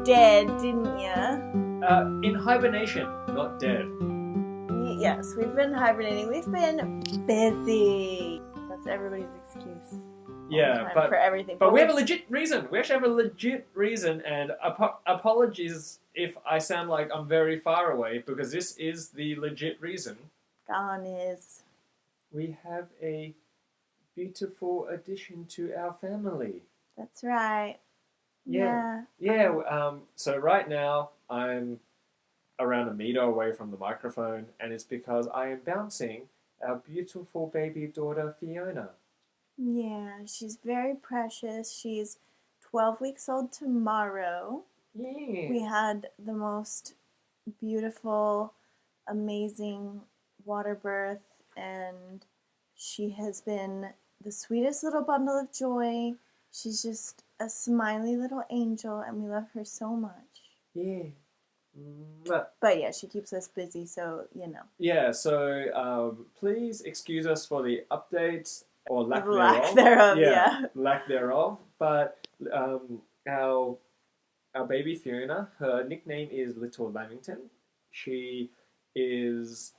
dead, didn't you? In hibernation, not dead. Yes, we've been hibernating. We've been busy. That's everybody's excuse. Yeah, but for everything. But we have a legit reason. We actually have a legit reason, and apologies if I sound like I'm very far away, because this is the legit reason. Gone is. We have a beautiful addition to our family. That's right. Yeah. So right now I'm around a meter away from the microphone, and it's because I am bouncing our beautiful baby daughter Fiona. Yeah, she's very precious. She's 12 weeks old tomorrow. Yeah. We had the most beautiful, amazing water birth, and she has been the sweetest little bundle of joy. She's just a smiley little angel, and we love her so much. Yeah. But yeah, she keeps us busy, so you know. Yeah, so please excuse us for the updates or lack thereof. Lack thereof, yeah. Lack thereof. But our baby Fiona, her nickname is Little Lamington. She is,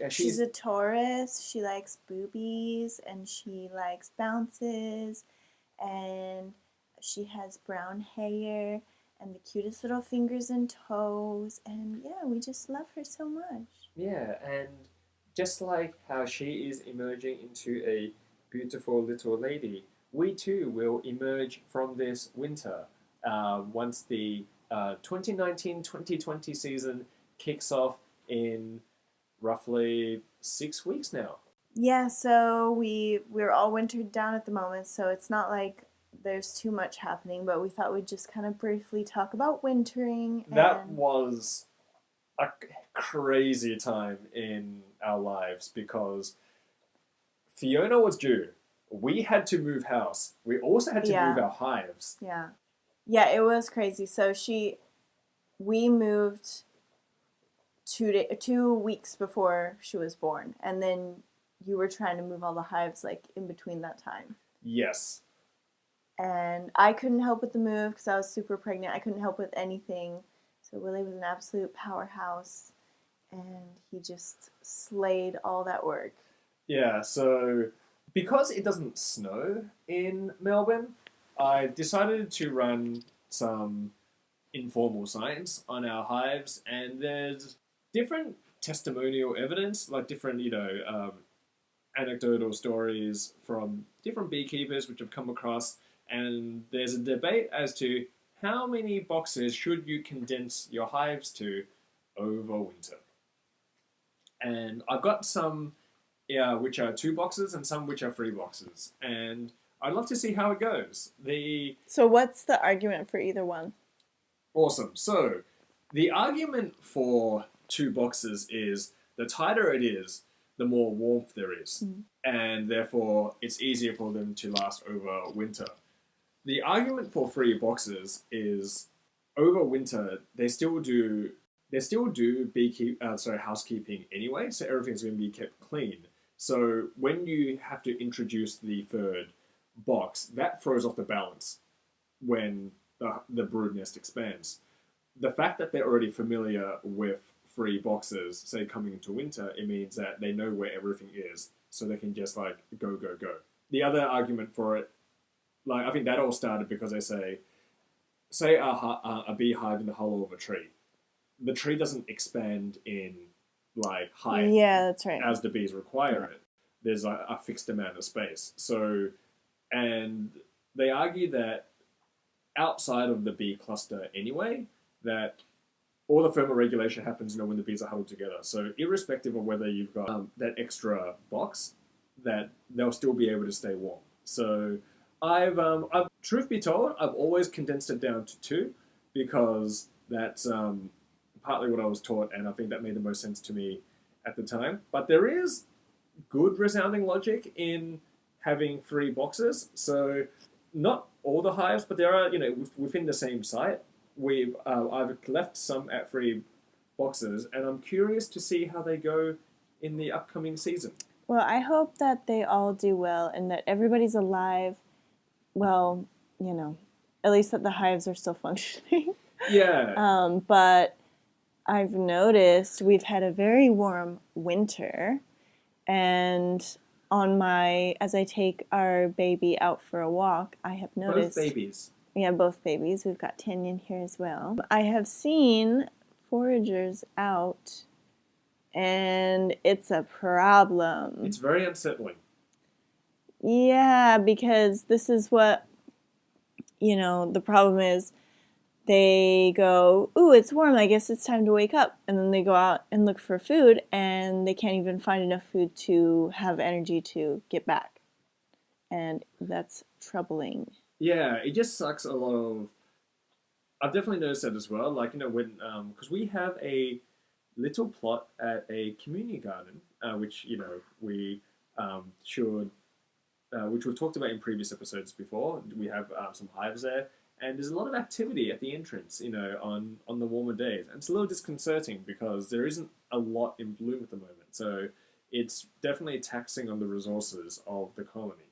she's a Taurus. She likes boobies and she likes bounces, and she has brown hair and the cutest little fingers and toes, and yeah, we just love her so much. Yeah, and just like how she is emerging into a beautiful little lady, we too will emerge from this winter once the 2019-2020 season kicks off in roughly 6 weeks now. Yeah, so we're all wintered down at the moment, so it's not like there's too much happening, but we thought we'd just kind of briefly talk about wintering. That was a crazy time in our lives because Fiona was due. We had to move house. We also had to move our hives. Yeah. Yeah, it was crazy. So we moved 2 weeks before she was born, and then you were trying to move all the hives like in between that time. Yes. And I couldn't help with the move because I was super pregnant. I couldn't help with anything. So Willie was an absolute powerhouse, and he just slayed all that work. Yeah, so because it doesn't snow in Melbourne, I decided to run some informal science on our hives, and there's different testimonial evidence, like different, anecdotal stories from different beekeepers which have come across, and there's a debate as to how many boxes should you condense your hives to over winter. And I've got some which are 2 boxes and some which are 3 boxes, and I'd love to see how it goes. So what's the argument for either one? Awesome. So the argument for 2 boxes is the tighter it is, the more warmth there is, and therefore it's easier for them to last over winter. The argument for 3 boxes is over winter they still do housekeeping anyway, so everything's going to be kept clean. So when you have to introduce the 3rd box, that throws off the balance when the brood nest expands. The fact that they're already familiar with 3 boxes, say coming into winter, it means that they know where everything is, so they can just like go. The other argument for it, I think that all started because they say a beehive in the hollow of a tree. The tree doesn't expand in height. Yeah, that's right. As the bees require it. There's a fixed amount of space. So, and they argue that outside of the bee cluster anyway, that all the thermoregulation happens when the bees are huddled together. So irrespective of whether you've got that extra box, that they'll still be able to stay warm. So I've truth be told, I've always condensed it down to 2 because that's partly what I was taught, and I think that made the most sense to me at the time. But there is good resounding logic in having 3 boxes. So not all the hives, but there are, within the same site, I've left some at 3 boxes, and I'm curious to see how they go in the upcoming season. Well, I hope that they all do well and that everybody's alive. Well, at least that the hives are still functioning. Yeah. But I've noticed we've had a very warm winter, and as I take our baby out for a walk, I have noticed... Both babies. Yeah, both babies. We've got Tinyon here as well. I have seen foragers out, and it's a problem. It's very unsettling. Yeah, because this is what, the problem is. They go, ooh, it's warm, I guess it's time to wake up. And then they go out and look for food, and they can't even find enough food to have energy to get back. And that's troubling. Yeah, it just sucks a lot of... I've definitely noticed that as well. Like, when... Because we have a little plot at a community garden, which, we should... which we've talked about in previous episodes before. We have some hives there. And there's a lot of activity at the entrance, on the warmer days. And it's a little disconcerting because there isn't a lot in bloom at the moment. So it's definitely taxing on the resources of the colony.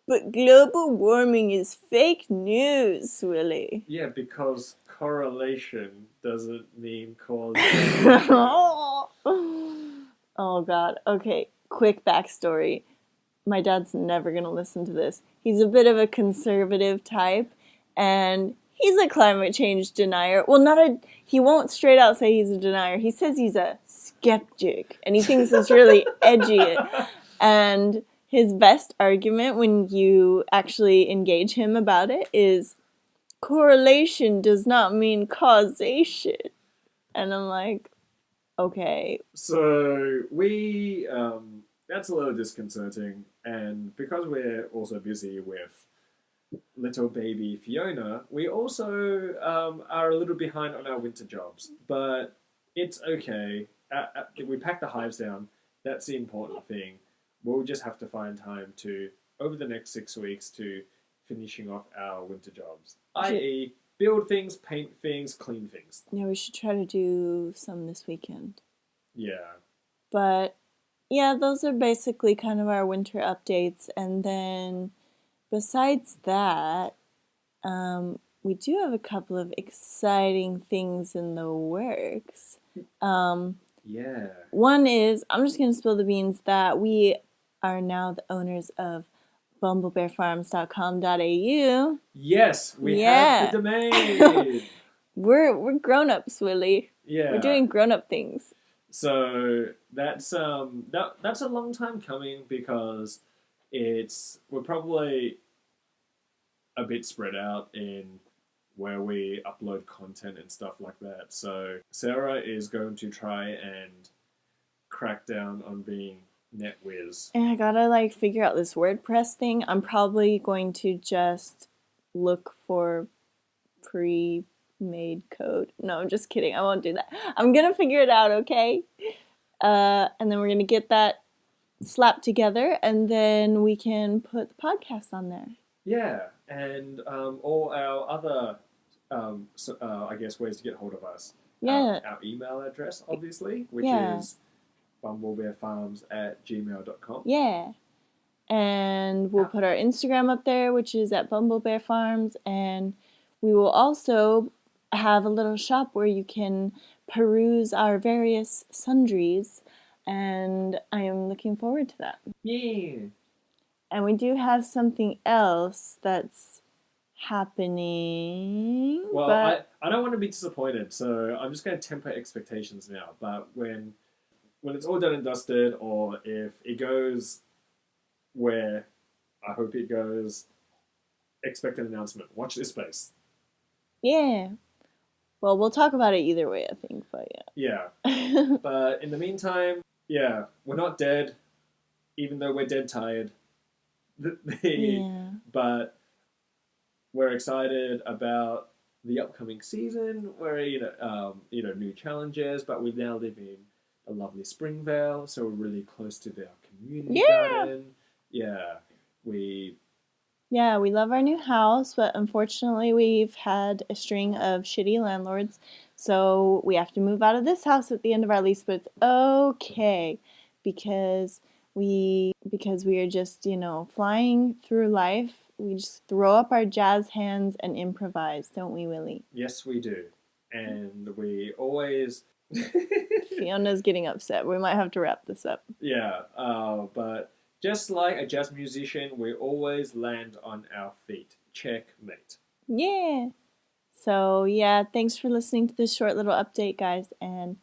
But global warming is fake news, Willie. Yeah, because correlation doesn't mean causation. Oh, God. Okay, quick backstory. My dad's never going to listen to this. He's a bit of a conservative type, and he's a climate change denier. Well, he won't straight out say he's a denier. He says he's a skeptic, and he thinks it's really edgy. And his best argument when you actually engage him about it is correlation does not mean causation. And I'm like, okay. So we... that's a little disconcerting, and because we're also busy with little baby Fiona, we also are a little behind on our winter jobs, but it's okay. We packed the hives down. That's the important thing. We'll just have to find time to, over the next 6 weeks, to finishing off our winter jobs, i.e. build things, paint things, clean things. Yeah, we should try to do some this weekend. Yeah. But yeah, those are basically kind of our winter updates. And then besides that, we do have a couple of exciting things in the works. Yeah. One is, I'm just going to spill the beans, that we are now the owners of bumblebearfarms.com.au. Yes, we have the domain. We're grown-ups, Willie. Yeah. We're doing grown-up things. So that's that's a long time coming because we're probably a bit spread out in where we upload content and stuff like that. So Sarah is going to try and crack down on being NetWiz. And I gotta figure out this WordPress thing. I'm probably going to just look for pre-made code. No, I'm just kidding. I won't do that. I'm gonna figure it out, okay? And then we're gonna get that slapped together, and then we can put the podcast on there. Yeah, and all our other, I guess, ways to get hold of us. Yeah. Our email address, obviously, which is bumblebearfarms@gmail.com. Yeah. And we'll put our Instagram up there, which is at bumblebearfarms, and we will also have a little shop where you can peruse our various sundries, and I am looking forward to that. Yeah. And we do have something else that's happening. Well, I don't want to be disappointed, so I'm just going to temper expectations now. But when it's all done and dusted, or if it goes where I hope it goes, expect an announcement. Watch this space. Yeah. Well, we'll talk about it either way, I think, but yeah. But in the meantime, yeah, we're not dead, even though we're dead tired. But we're excited about the upcoming season, where new challenges. But we now live in a lovely Springvale, so we're really close to our community garden. Yeah, we love our new house, but unfortunately we've had a string of shitty landlords, so we have to move out of this house at the end of our lease, but it's okay because we are just, flying through life we just throw up our jazz hands and improvise, don't we, Willie? Yes, we do. And we always... Fiona's getting upset. We might have to wrap this up. Yeah, but just like a jazz musician, we always land on our feet. Checkmate. Yeah. So, yeah, thanks for listening to this short little update, guys, and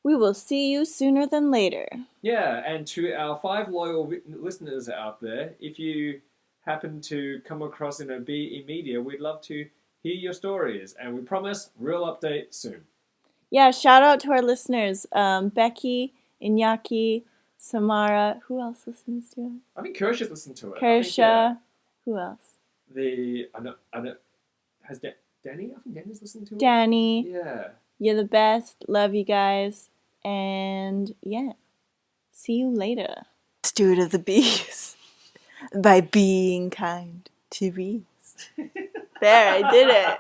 we will see you sooner than later. Yeah, and to our 5 loyal listeners out there, if you happen to come across in a BE media, we'd love to hear your stories, and we promise real update soon. Yeah, shout out to our listeners, Becky, Iñaki, Samara. Who else listens to us? I think Kersha's listened to it. Kersha. Yeah. Who else? I know. Has Danny? I think Danny's listened to it. Danny. Yeah. You're the best. Love you guys. And yeah, see you later. Steward of the bees. By being kind to bees. There, I did it.